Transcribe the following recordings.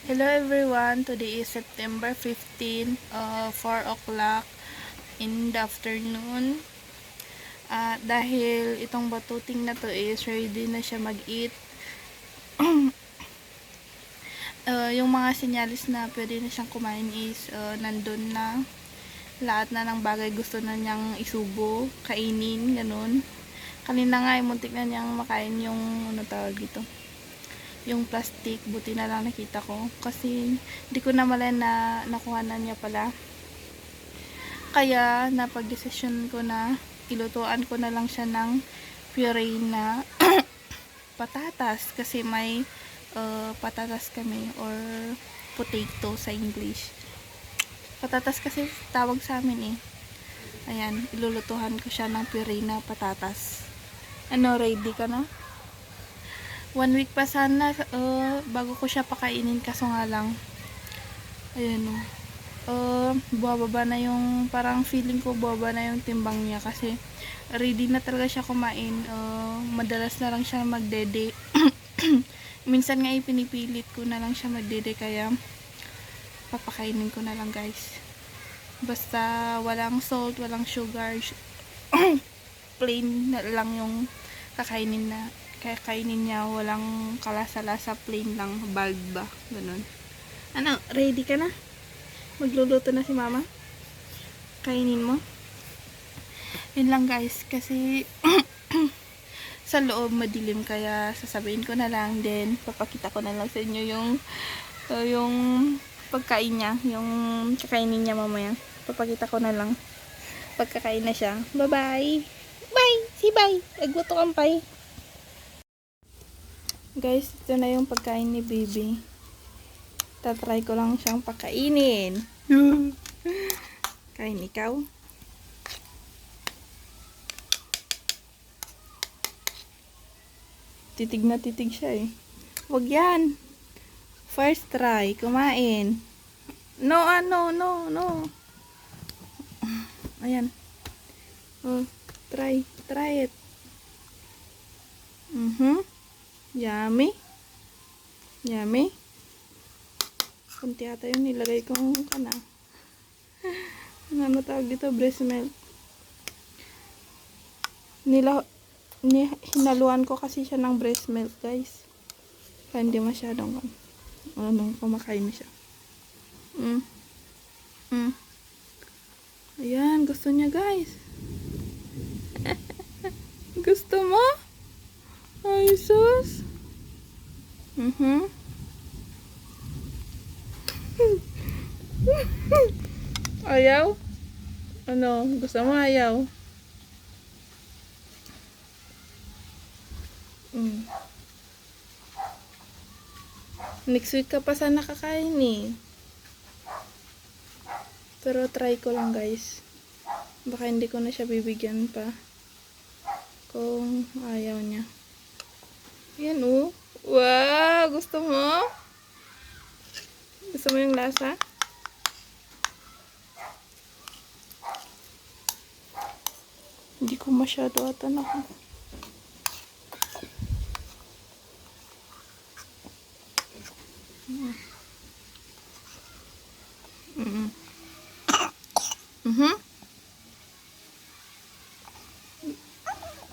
Hello everyone, today is September 15, 4 o'clock in the afternoon. Dahil itong batuting na to is ready na siya mag-eat. Yung mga sinyalis na pwede na siyang kumain is nandun na. Lahat na ng bagay gusto na niyang isubo, kainin, ganun. Kanina nga, muntik na niyang makain yung tawag dito, yung plastic. Buti na lang nakita ko kasi hindi ko na malay na nakuha na niya pala, kaya napag-desisyon ko na ilutuan ko na lang siya ng puree na patatas kasi may patatas kami, or potato sa English. Patatas kasi tawag sa amin eh. Ayan, ilulutuhan ko siya ng puree na patatas. Ano, ready ka na? 1 week pa sana bago ko siya pakainin, kaso nga lang ayan bumababa na yung, parang feeling ko bumababa na yung timbang niya kasi ready na talaga siya kumain. Madalas na lang siya magdede. Minsan nga ipinipilit ko na lang siya magdede, kaya papakainin ko na lang guys. Basta walang salt, walang sugar, plain na lang yung kakainin niya, walang kalasa-lasa, plain lang, bald ba, ganun. Ano, ready ka na? Magluluto na si mama? Kainin mo? Yun lang guys, kasi sa loob madilim, kaya sasabihin ko na lang, then papakita ko na lang sa inyo yung pagkain niya, yung kakainin niya mamaya. Papakita ko na lang pagkakain na siya. Bye bye! Bye! Si bye! Agluto kang pay! Guys, ito na yung pagkain ni baby. Tatry ko lang siyang pakainin. Kain ikaw. Titig na titig siya eh. Wag yan. First try. Kumain. No, no. Ayan. Oh, try it. Yummy. Kunti ata yung nilagay kong ano tawag dito, breast milk. Hinaluan ko kasi siya ng breast milk guys, kaya hindi masyadong kumakain na siya. Ayan, gusto niya guys. Gusto mo? Ay sus. Ayaw? Ano? Gusto mo ayaw? Next week ka pa sana kakain eh. Pero try ko lang guys. Baka hindi ko na siya bibigyan pa kung ayaw niya. Yan oh. Wow! Gusto mo? Gusto mo yung lasa? Hindi ko masyado ata ako.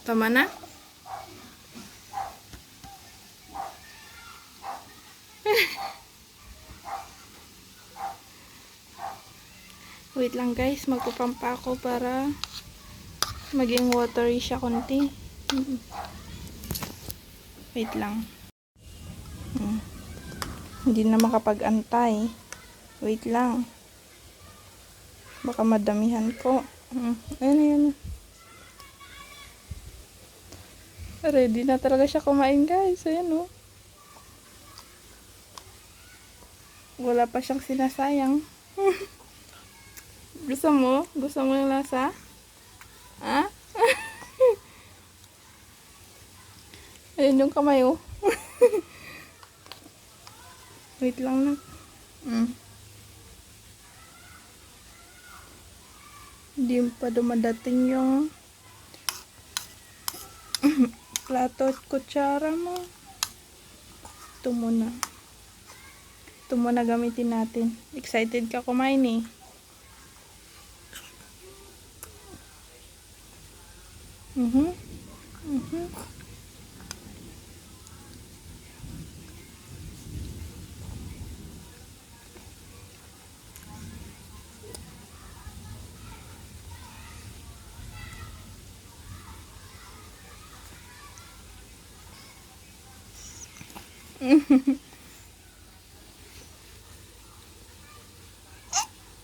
Tama na? Wait lang guys, magpapampa ako para maging watery siya konti. Wait lang. Hindi na makapag-antay. Wait lang. Baka madamihan ko. Ayan. Ready na talaga siya kumain guys. Ayan oh. Wala pa siyang sinasayang. Gusto mo? Gusto mo yung lasa? Ha? Ayan yung kamay oh. Wait lang na. Hindi pa dumadating yung plato at kutsara mo. Ito muna. Ito muna gamitin natin. Excited ka kumain eh. Mhm. Mhm.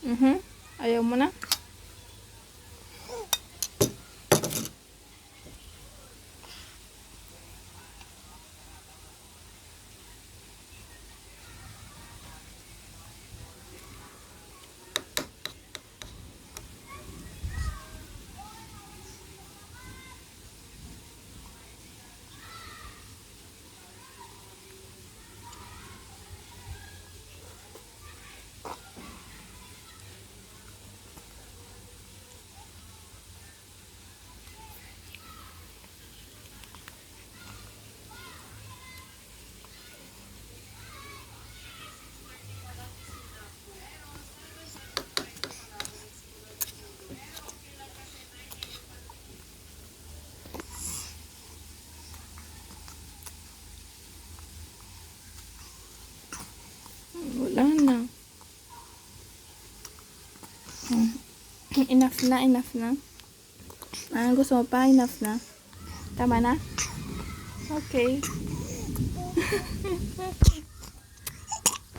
Mhm. Ayaw mo na? Wala na. Enough na, enough na. Gusto mo pa? Enough na. Tama na? Okay.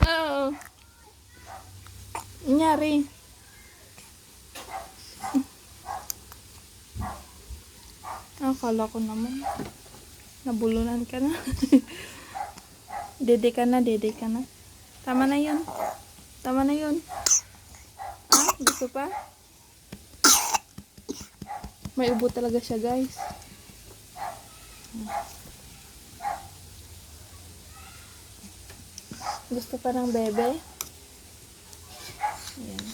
Oh. Nangyari. Akala ko naman. Nabulunan ka na. Dede ka na, dede ka na. Tama na yun. Tama na yun. Gusto pa? May ubo talaga siya, guys. Gusto pa ng bebe? Ayan.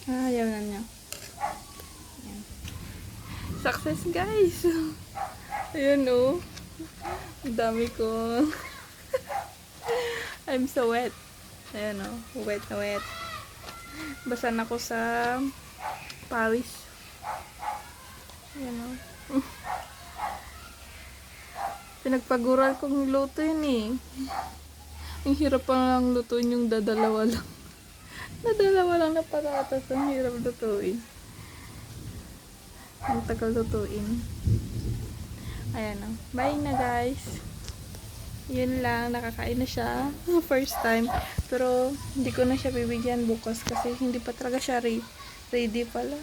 Ayaw na niya. Ayan. Success, guys. Ayan, oh. Ang dami ko. I'm so wet. Ayan, oh. Wet na wet. Basa na ako sa pawis. Ayan, oh. Pinagpaguran kong luto yun eh. Ang hirap pa lang lutuin yung dadalawa lang. Dadalawa lang na patatas. Ang hirap lutuin. Ang tagal lutuin. Ayan o. Bye na, guys. Yun lang. Nakakain na siya. First time. Pero hindi ko na siya bibigyan bukas kasi hindi pa talaga siya ready pala.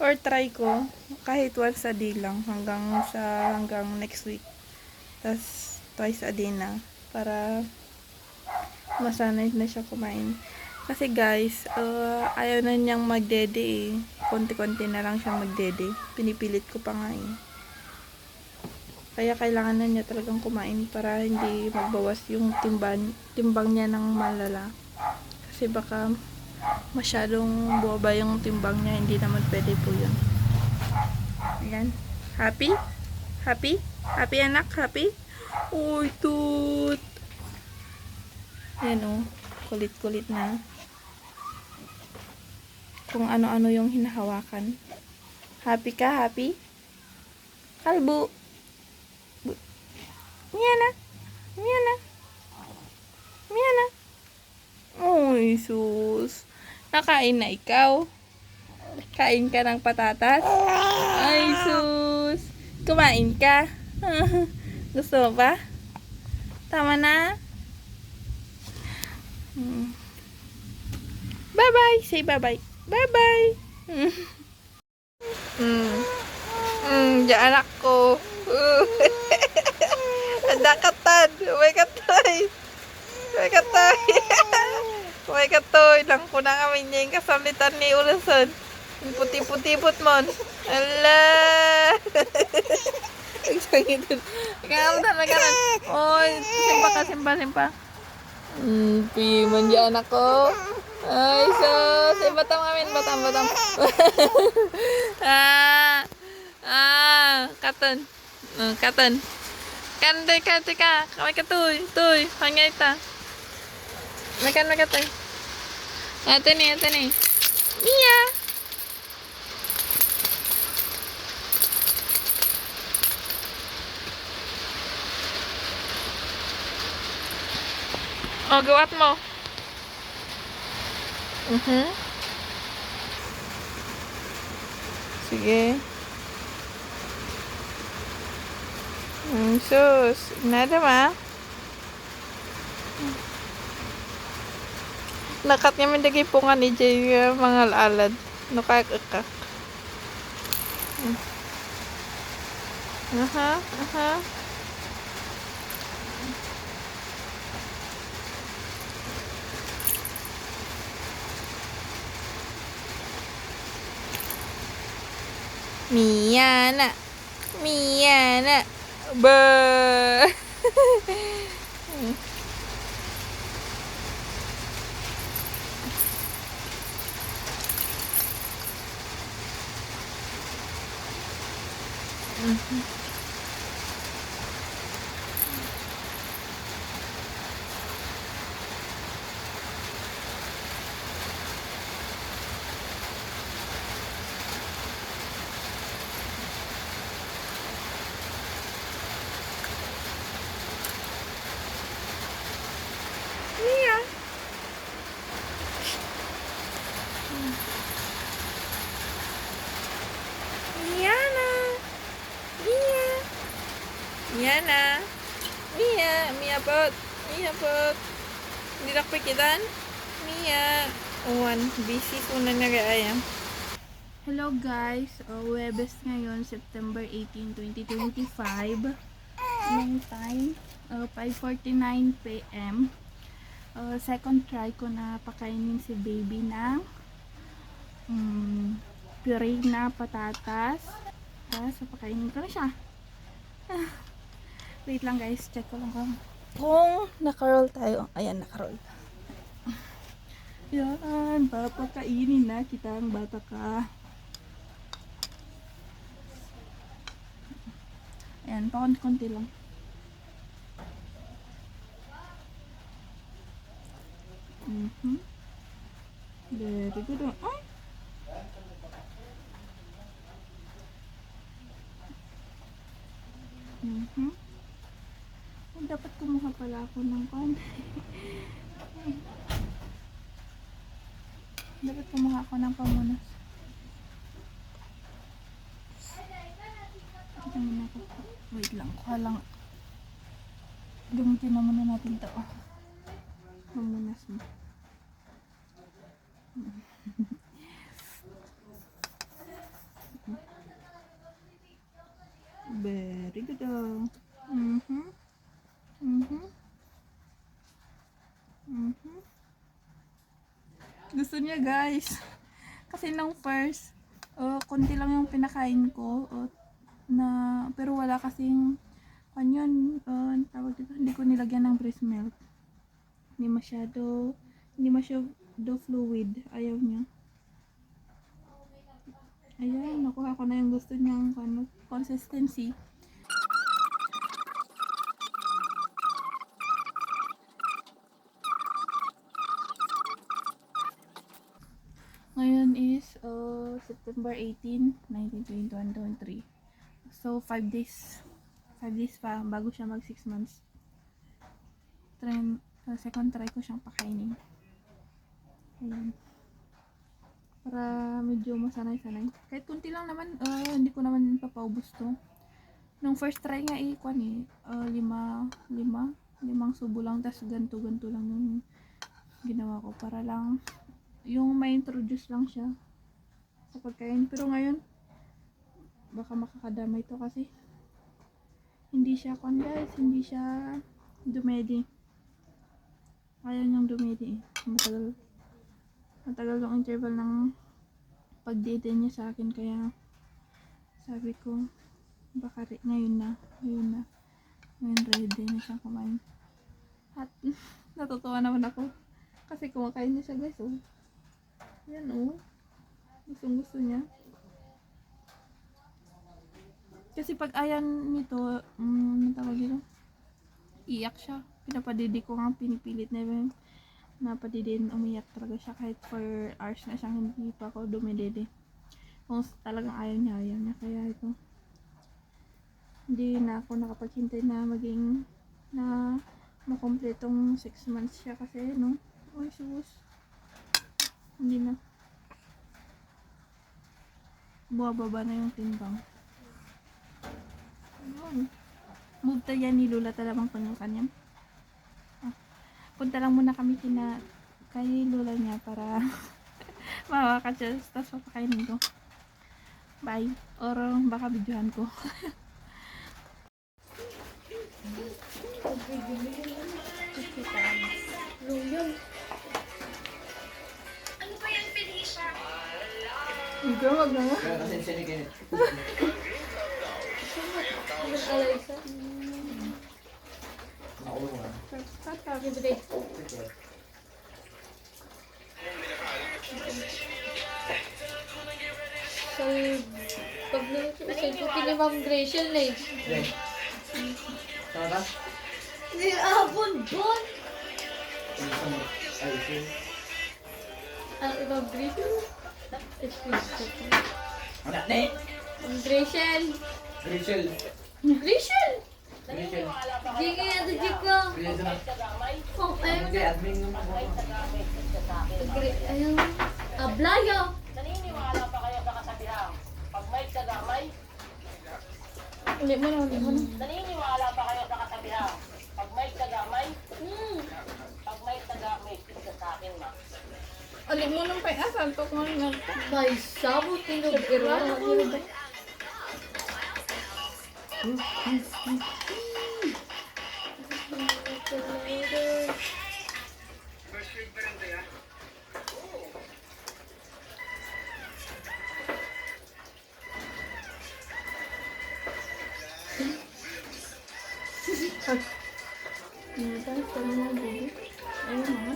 Or try ko kahit once a day lang hanggang next week. Tas twice a day na para masanay na siya kumain. Kasi guys, ayaw na niyang magdede eh. Konti-konti na lang siya magdede. Pinipilit ko pa nga eh. Kaya kailangan na niya talagang kumain para hindi magbawas yung timbang niya ng malala. Kasi baka masyadong buwaba yung timbang niya. Hindi naman pwede po yun. Ayan. Happy? Happy? Happy anak? Happy? Uy, tut! Ayan o. Kulit-kulit na. Kung ano-ano yung hinahawakan. Happy ka? Happy? Kalbo! Miyana! Miyana! Miyana! Uy, sus! Nakain na ikaw? Kain ka ng patatas? Ay, sus! Kumain ka? Gusto mo ba? Tama na? Bye-bye! Say bye-bye! Bye-bye! Diyan anak ko. Anda katad. Uy katoy. Uy katoy. Uy katoy. Lang ko na kami niya yung kasamitan ni Ulason. Yung puti-puti-put mon. Ala. Sakit. Ikaw na kanan. Oy, simpa ka, simpa. Piman dyan ako. Ay, sus. Ay, batam amin. Batam. Katon. Katon. Kante ka. Kaway ka, tuy. Hangay ta. Makan toy. Ate ni. Mia. Oh, gawat mo. Sige. Sus. Nada ma. Nakat nga may dagay po nga ni Jay mga alad. Nukak-ukak. Aha. Mia na. Ba. Mia. Mia pot. Hindi na pikitan. Mia. Uwan. Busy po na nag-aayam. Hello guys. Webes ngayon, September 18, 2025. Noong time, 5:49 p.m. Second try ko na pakainin si baby ng puree na patatas. So, pakainin ko na siya. Wait lang guys, check ko lang kung nakaroll tayo. Ayan, nakaroll. Yan, papakainin na kita ang bata ka. Ayan, pakunti-kunti lang. Very good. Oh. Dapat kumuha pala ako ng dapat kumuha ako ng pamunas. Wait lang, kuha lang. Gamitin na muna natin ito. Pamunas mo. Very good. Gusto niya guys. Kasi nung first, konti lang yung pinakain ko. Pero wala kasing kanyan, tawag dito, hindi ko nilagyan ng breast milk. Hindi masyado fluid. Ayaw niya. Ayan, nakuha ko na yung gusto niyang consistency. Ngayon is September 18, 1921, 23. So 5 days. 5 days pa bago siya mag 6 months. Second try ko siyang pakainin. Ayan. Para medyo masanay-sanay. Kahit kunti lang naman, hindi ko naman papaubos to. Nung first try nga limang subo lang, tas ganto lang yung ginawa ko para lang yung ma-introduce lang siya sa pagkain. Pero ngayon baka makakadamay to kasi hindi siya guys, hindi siya dumedi. Ayaw niyang dumedi. Matagal yung interval ng pagdede niya sa akin, kaya sabi ko Baka ngayon na. Ngayon ready na siyang kumain. At natutuwa naman ako. Kasi kumakain na siya guys, oh. Yan, oh. Gustong gusto niya. Kasi pag ayan nito, ano tawag dito? Iyak siya. Pinapadidi ko nga, pinipilit na yun. Napadidin, umiyak talaga siya kahit 4 hours na siyang hindi pa ako dumididi. Kung talagang ayaw niya. Kaya ito, hindi na ako nakapaghintay na maging na makompletong 6 months siya kasi, no? Uy, sus. Hindi na. Buwababa na yung timbang. Ayun. Move tayo yan ni Lola talamang kanyang. Punta lang muna kami kay Lola niya para makaka-chest, tapos papakainin ko. Bye. Or baka videohan ko. Ano ba yan, Felicia? Ikaw, wag na nga. So, pagluluto, sagutin ni Ma'am Graciel na eh. Sama Nilabon bon! Ang Ma'am Graciel? Anak ni Ma'am Graciel! Rachel. Graciel! Rachel. Jiki na to Jiko! Rachel na. Oh, ayun Hindi, na. admin naman. Ayun. Ablayo! Naniniwala pa kayo sa kasabihan? Pag may kagamay, Ulit mo na. naniniwala pa kayo sa kasabihan? Pag may kagamay, Hmm. pag may tagamay, isa sa akin, ma. Ulit mo nang pag-asal to kung ano. May sabot tinugiro. Ano tayo? Sabi na, baby. Ayun na.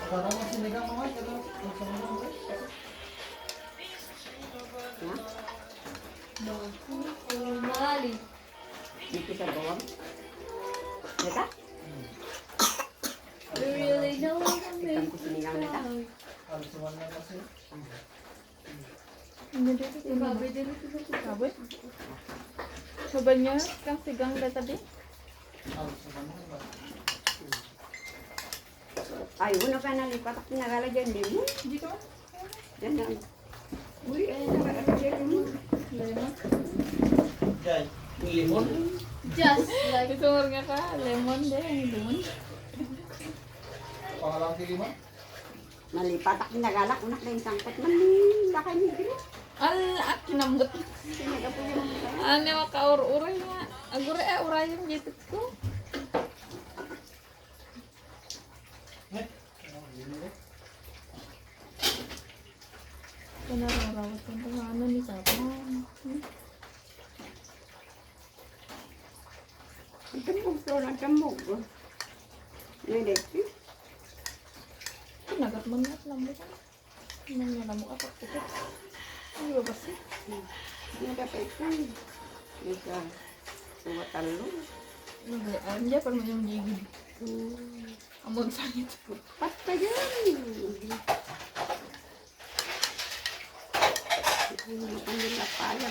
Parang mas sinigang mo nga. Mali. Dito sa bawang. Neta? Really know what I mean. Itang ko sinigang neta. Halos naman na kasi. Ano dito? Ibabe din ito sa Sabot? Sabal niya kang sigang data din? Halos naman na. Ay, una pa nalipat ako nagalagyan din mo. Dito? Yan yan. Uy, ay, nagalagyan mo. Lemon? Yan. Yung limon. just like Ito nga ka. Lemon din. Lemon. Pangalang limon. Nalipat ako nagalak. Unak na yung sangkot man. Lakay mo din. Ala, kinamot. Sinagapo yung mga. Ano makaur-uray nga. Agure uray yung jipit ko. Panararawat ko ito ano ni Sapang. Ito mo, flow ng kamog. Ngayon, Nagat mo nga at lambo ka. Nang nalamok at puto. Ano ba basi? Hindi dapat ito. Ika, suwa talo. Anja, parang may yung jigid. Amon sangit. Patay yan. Hindi ko nila pala.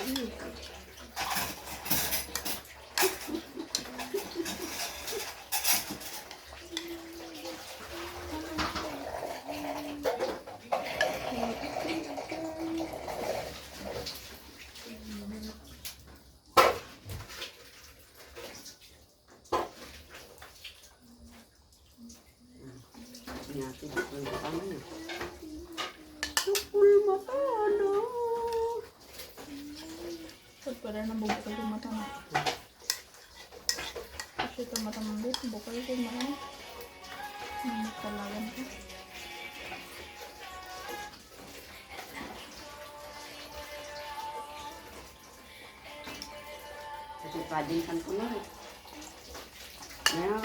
Natin ito yung kami. Tukul mata na. Ba't pala nabubukal yung mata mo? Kasi ito mata mo dito, bukal yung mata mo. Talaga. Kasi padinsan ko na. Ayan.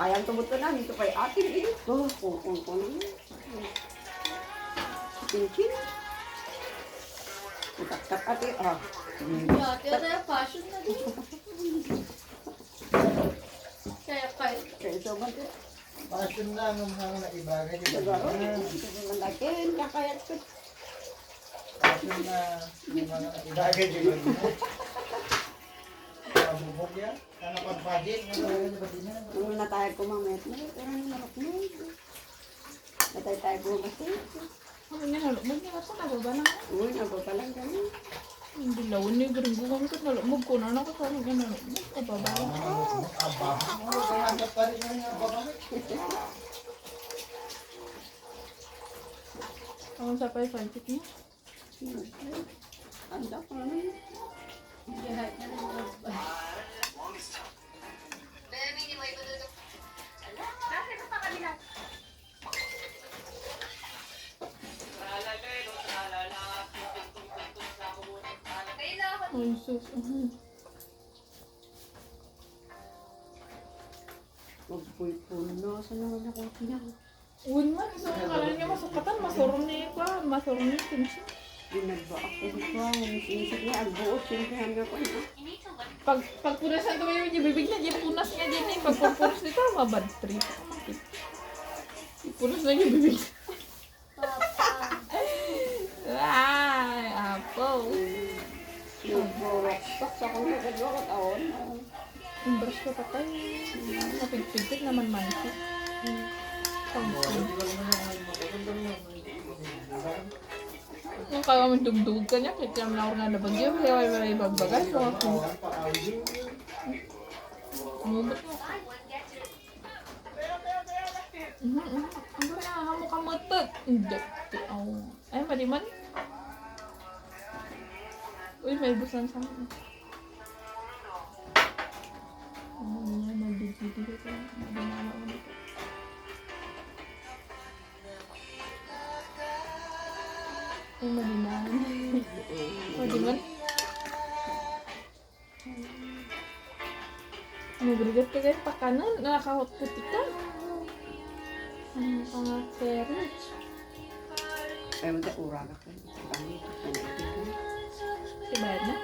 Kaya ang tubot ko na, ito kay atin ito. Kung ko na. Chin-chin. Kutak-tak ate. Ate, ano fashion na din. Kaya kahit Kaya ito ba ito? Passion lang ang mga naibagay. Siguro, ito malakin. Kakayat ko. Passion na yung mga naibagay. Mabubog yan. Ano pag-budget? Ano na tayo kumamit na. Pero ang malak na. Natay tayo bumasi. Ano niya, nalumog niya ako, nababa na ako. Uy, nababa lang kami. Hindi lawan niya, gringo kami ko, nalumog ko na ako, sana ka nalumog, nababa lang ako. Aba. Ano kaya ang pa rin yung aba kami? Ako sa pa yung pancit niya. Anda ko na. kahit na lang. Ay, sus. Magpuy-puno. Saan naman ako kinaw? Uwan man, isa ko kala niya masukatan, masurong niya ko, masurong niya pinsin. Ginagba ako dito. Sinisip niya ang buot. Siyempre hanggang ko na. Pag punasan ko yung bibig na, yung punas niya din eh. Pag punas nito, mabad trip. Punas na yung bibig. Ay, apo. Nagborok-tok sa kong nagdwa ko taon. Yung brush ko patay. Napigpigpit naman mansit. Pangsin. Nung kaya mo dugdug ka niya, kaya naman ako na nabagyo, kaya may bagbagan. So, umubot mo. Ano na, hamo ka matag. Hindi. Ay, maliman. Uy, may busan sa akin. Ano niya, nag-video ko. Madamala ko nito. Ay, maliman. Maliman. Nagrigat ka guys, pakanan. Nakakahot puti ka. Ano ka nga, carrot. Ay, mata urag ako. Dibayad na?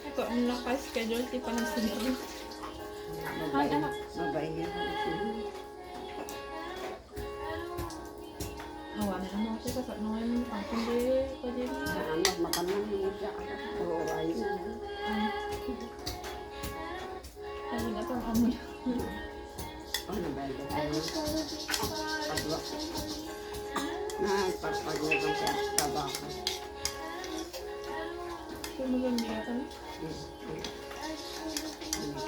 Ito, ano na ka-schedule, di pa nang sinabi. Ay, anak. Mabay niya. Awan na naman kasi kasi ano ngayon, hindi pa din. Ano, makanang niya siya. Oo, ayun na. Ay, wala kang amo na. Ano ba ito? Padwa. Pagpagod ko siya. Tabako. Ito maganda ka na.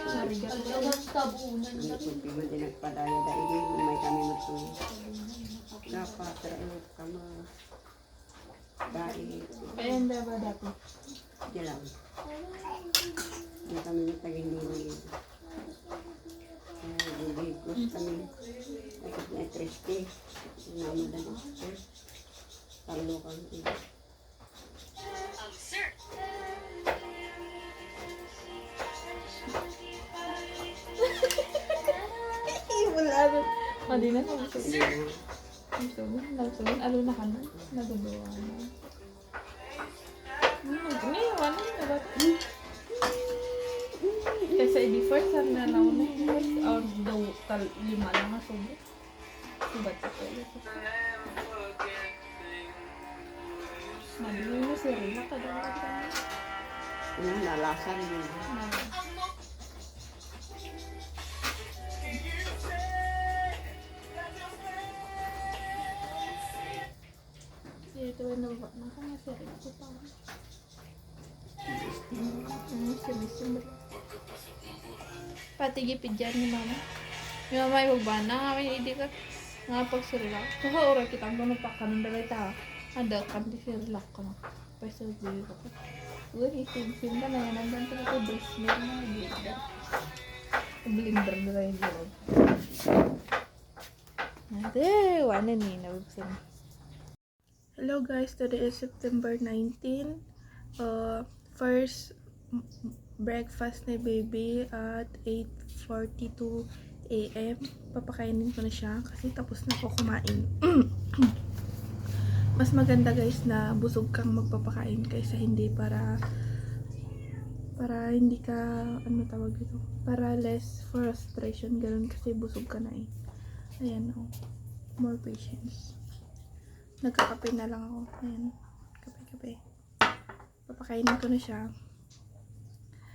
Narigat ko. Paglawas tabunan na rin. Hindi mo din nagpadaya dahil may kami matulog. Dapat raot ka mo. Dahil Kaya hindi ba dati? dilaw. Hindi kami matagin-dili. Bibigos kami. Tapos na 30. Sinama na ito. Talo kami. Wala na. Mali na nagsugon. Nagsugon. Alo na ka na. Naguluwa na. Ngayon, wala na. Dapat. Kasi before, sabi na lang na. Or daw, lima lang na sugo. Diba ito pwede? Mali mo si Rina ka daw. Nalasan mo. Ito ay nababa na kanya si Rina ko pa. Si Mission ba? Pati gipid dyan ni mama. Yung mama ay magbana nga may hindi ka nga pag sirilak. Kaya oras kita ang panupakanan dalay ta. Ada kan di sirilak ka na. Paisa dito ka. Uy, isim-sim ka na yan. Hanggang ka na breast milk na blender. Blender na rin yun. Ate, wala ni nabuksan. Hello guys, today is September 19. First breakfast ni baby at 8:42 a.m. Papakainin ko na siya kasi tapos na po kumain. Mas maganda guys na busog kang magpapakain kaysa hindi, para hindi ka, ano tawag dito, para less frustration, ganun, kasi busog ka na eh. Ayan, oh, more patience. Nagkakape na lang ako. Ayan, kape. Papakainin ko na siya.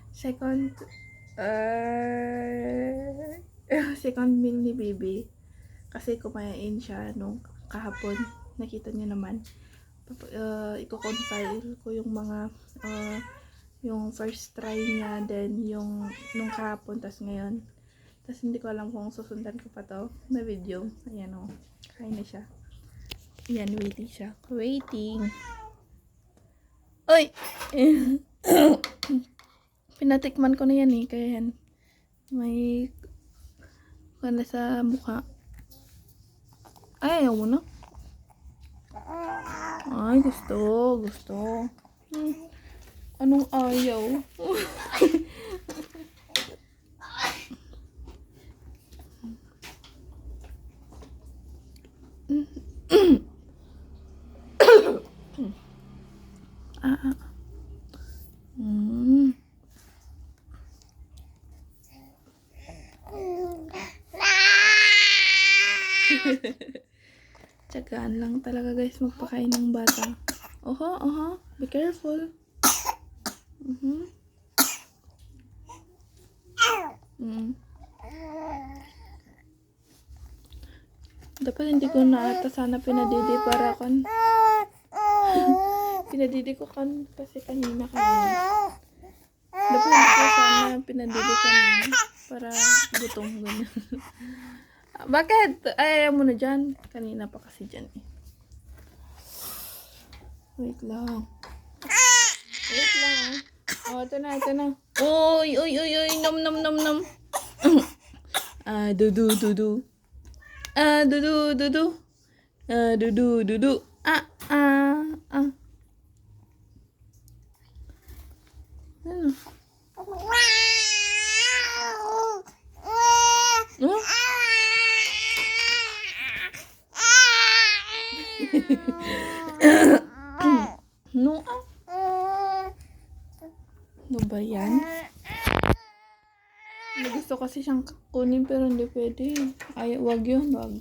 Second meal ni baby. Kasi kumain siya nung kahapon. Nakita niyo naman. Iko-compile ko yung mga yung first try niya, then yung nung kahapon, tas ngayon. Tas hindi ko alam kung susundan ko pa to na video. Ayan o. Kain na siya. Ayan, waiting siya. Waiting. Oy! Pinatikman ko na yan eh. Kaya yan. May kanda sa mukha. Ay, ayaw mo na. Ay, gusto. Anong ayaw? Tsagaan lang talaga guys magpakain ng bata. Oho, be careful. Dapat hindi ko na ata sana pinadidi para kan. Pinadidi ko kan kasi kanina kanina. Dapat hindi ko sana pinadidi kanina para gutom ganun. Bakit? Ay, ayaw mo na dyan. Kanina pa kasi dyan eh. Wait lang. Oh, ito na. Uy. Nom. Dudu. Dudu. Ano? Oh? No. Ano ba yan? Gusto kasi siyang kunin pero hindi pwede. Ay, wag. Yung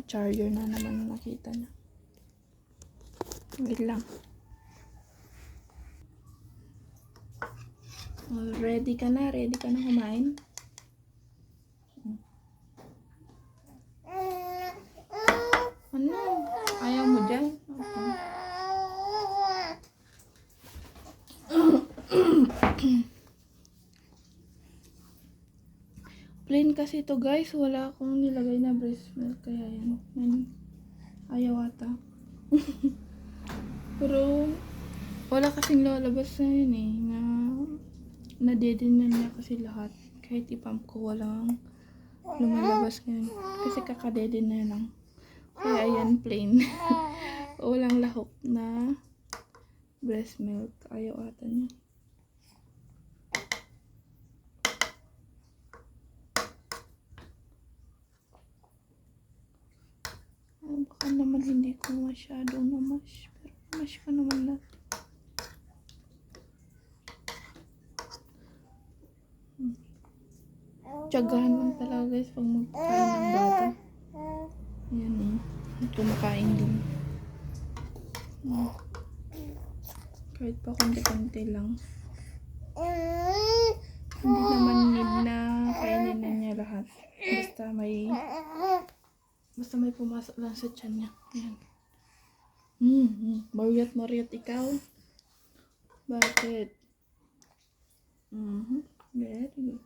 charger na naman nakita na. Wait lang. Ready ka na kumain? Ano? Ayaw mo dyan? Okay. Plain kasi to guys, wala akong nilagay na breast milk, kaya yan. Ayaw ata. Pero wala kasing lalabas na yun eh, na dedin na niya kasi lahat. Kahit ipump ko, walang lumalabas ngayon. Kasi kakadedin na lang. Kaya ayan, plain. Walang lahok na breast milk. Ayaw ata niya. Baka naman hindi ko masyadong namash. Pero namash ko naman na. Tiyagahan lang talaga guys pag magpakain ng bata. Ayan eh. Kumakain din. Kahit pa konti-konti lang. Hindi naman need na kainin na niya lahat. Basta may pumasok lang sa tiyan niya. Ayan. Mariat ikaw. Bakit? Very good.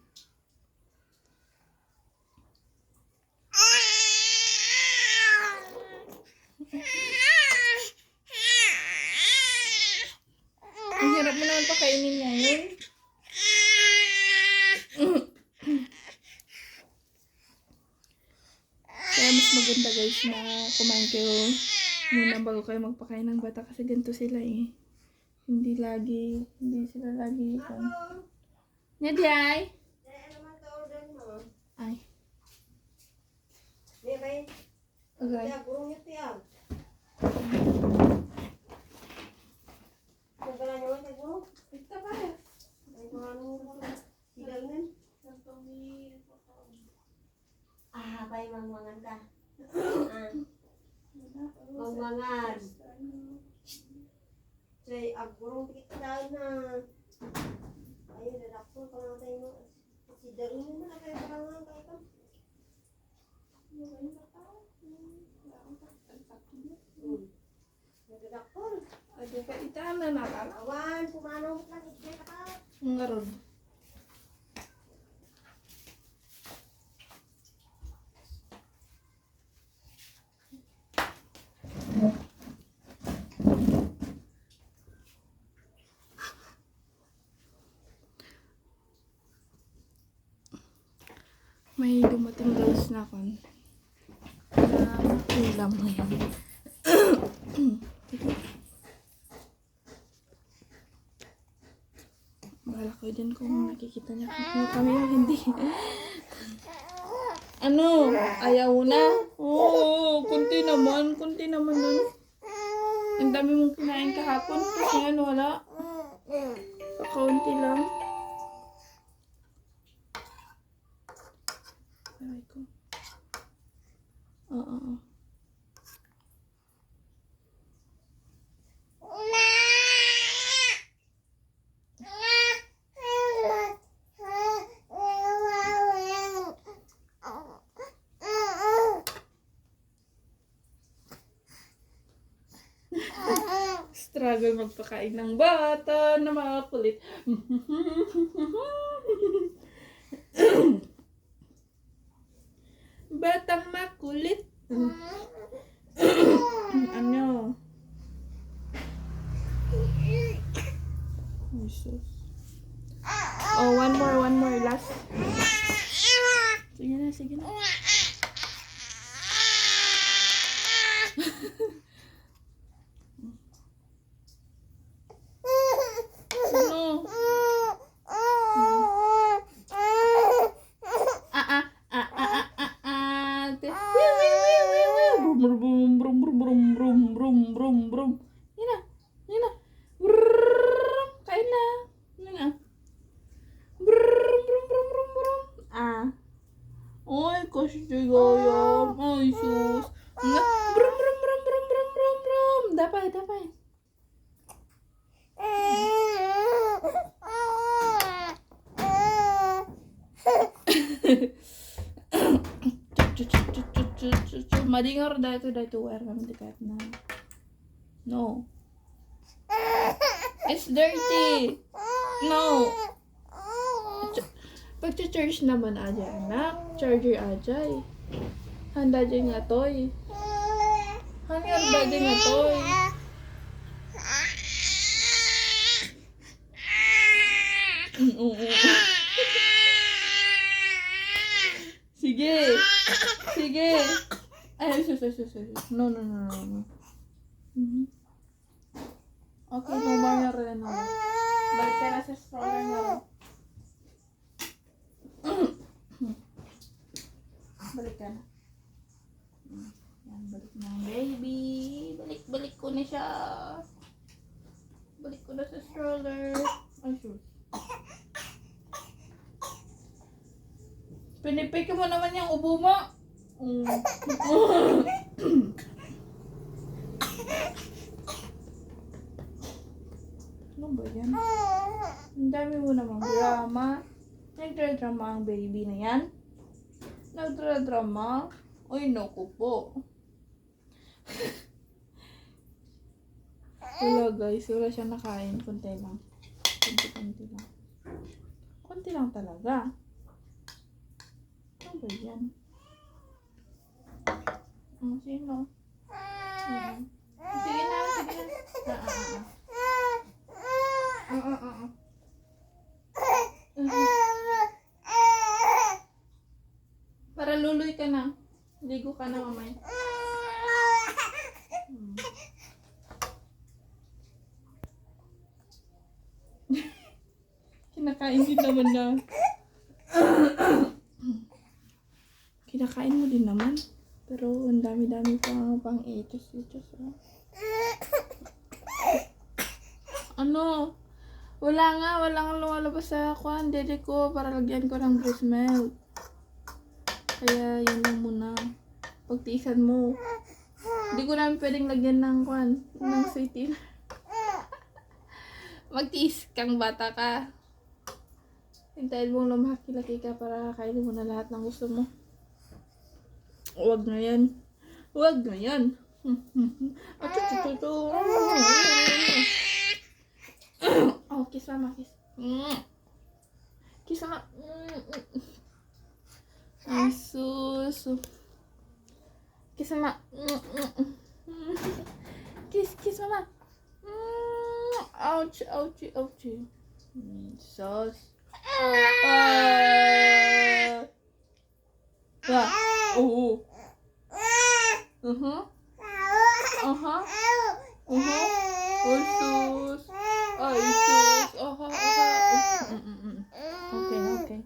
guys na kumain kayo muna bago kayo magpakain ng bata kasi ganito sila eh. Hindi sila lagi kan. Nyadi ay. Ay. Okay. Ah, bay mangmangan ka. Mangmangan. Say, agurong kita na. Ayun, dadakpo pa nga tayo mo. Si Darino na kayo parangan kayo ka. Dadakpo. Ada ka itama na ka. Awan, pumanaw mo lang. Ikay ka pa. Ngaron. May dumating guys na kan na ulam ngayon. Bahala kayo din kung nakikita niya kami o hindi. Ano? Ayaw na? Oo, kunti naman nun. Ang dami mong kinain kahapon kasi ano wala. Kaunti lang. Aray ko. Oo. Struggle magpakain ng bata na makulit. Batang makulit. Ano? Jesus. Oh, one more. Last. Sige na. Ano? Brum. Yan na. Brrrr. Kain na. Yan na. Brum. Ah. Ay, kasi gayam. Ay, sus. Nga. Brum. Dapay. Madingar dahito wear kami dekat na. No. It's dirty. No. Pag-charge naman aja anak. Charger aja eh. Handa dyan nga toy. Handa dyan nga toy. Sige. Ay, sus. No. Okay, no more na rin. Balik ka na sa stroller na rin. Balik ka na. Yan, balik na ang baby. Balik ko na siya. Balik ko na sa stroller. Ay, sus. Pinipik mo naman yung ubo mo. Ano ba yan? Ang dami mo namang drama. Nagdradrama ang baby na yan. Nagdradrama. Uy, naku po. Wala guys, wala siya nakain. Kunti lang. Kunti lang talaga. Ano ba yan? Sino? Sige na. Para luloy ka na. Ligo ka na mamay. kinakain din naman na. Kinakain mo din naman. Pero ang dami-dami pang itos. Oh. Ano? Walang lumalabas sa dede ko para lagyan ko ng breast milk. Kaya yun lang muna. Pagtiisan mo. Hindi ko namin pwedeng lagyan ng ng sweetin. Magtiis kang bata ka. Hintayin mong lumaki-laki ka para kainin mo na lahat ng gusto mo. Huwag na yan. Huwag na yan. Oh, kiss mama, kiss. Kiss mama. Ay, sus. Kiss mama. Kiss mama. Ouch. Sus. Oh. Oh, sus. Ay, sus. Okay.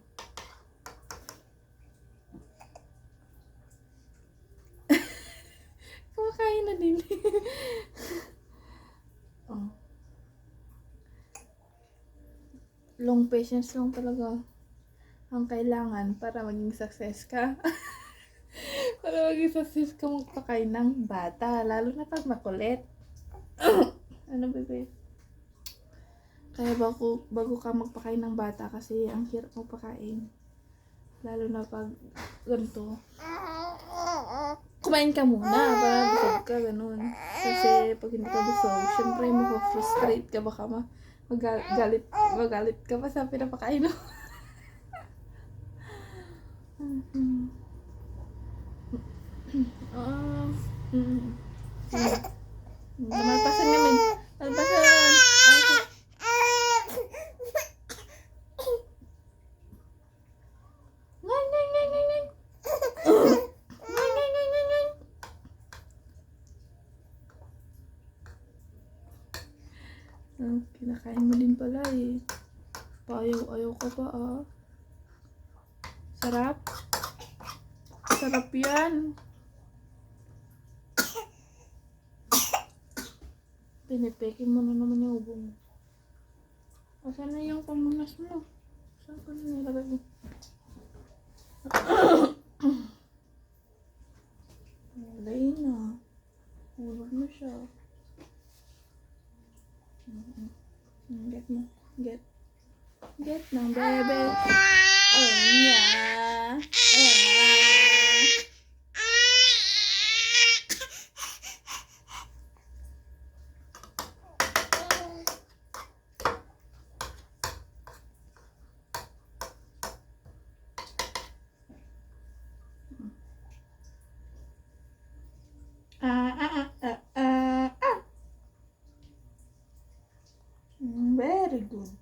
Kumakain na din. Oh. Long patience lang talaga ang kailangan para maging success ka. Para maging success ka magpakain ng bata, lalo na pag makulit. Ano, bebe? Kaya bago ka magpakain ng bata kasi ang hirap magpakain. Lalo na pag ganito. Kumain ka muna para busog ka, ganun. Kasi pag hindi ka busog, syempre mag-frustrate ka, baka magalit ka pa sa pinapakain mo. Malpasan namin. Malpasan. Kinakain mo din pala eh. Ayaw ka pa ah. Sarap. Sarap yan. Pinipeke mo na naman yung ubo mo. Asan na yung pamunas mo? Saan ka na nilagay mo? Walay na. Hulog na siya. Get mo. Get ng bebe. Oh, yeah. Very good.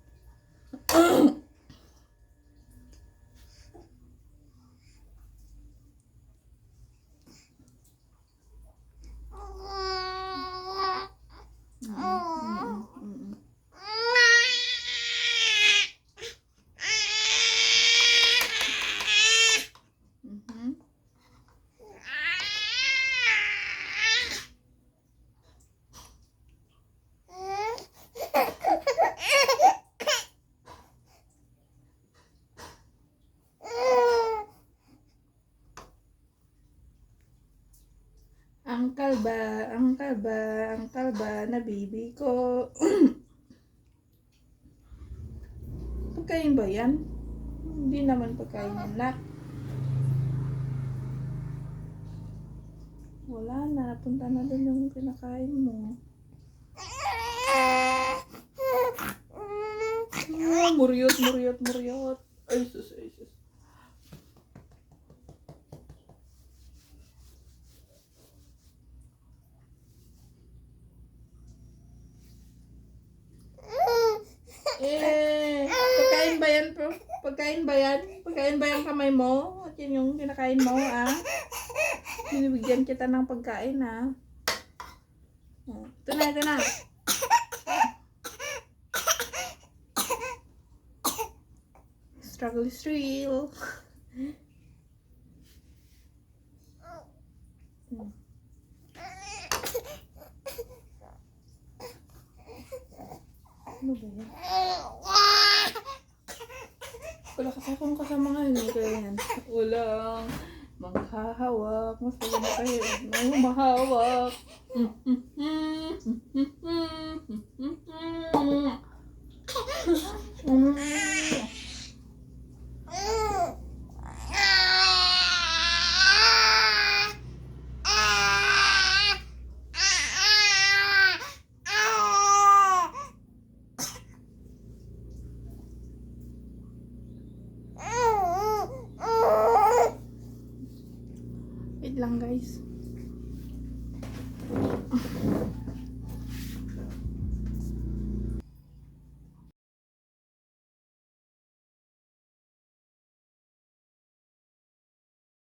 Ang kalba na bibi ko. Pagkain ba yan? Hindi naman pagkain yan, nak. Wala na, punta na doon yung kinakain mo. Muryot. Ay, sus. Pagkain ba yan? Pagkain ba yung kamay mo? At yun yung kinakain mo, ah? Binibigyan kita ng pagkain, ah. Oh, ito na. struggle is real. Ano ba yan? Wala kasi akong kasama ngayon eh, kaya yan. Walang manghahawak. Mas maganda kayo. May humahawak. Wait lang guys.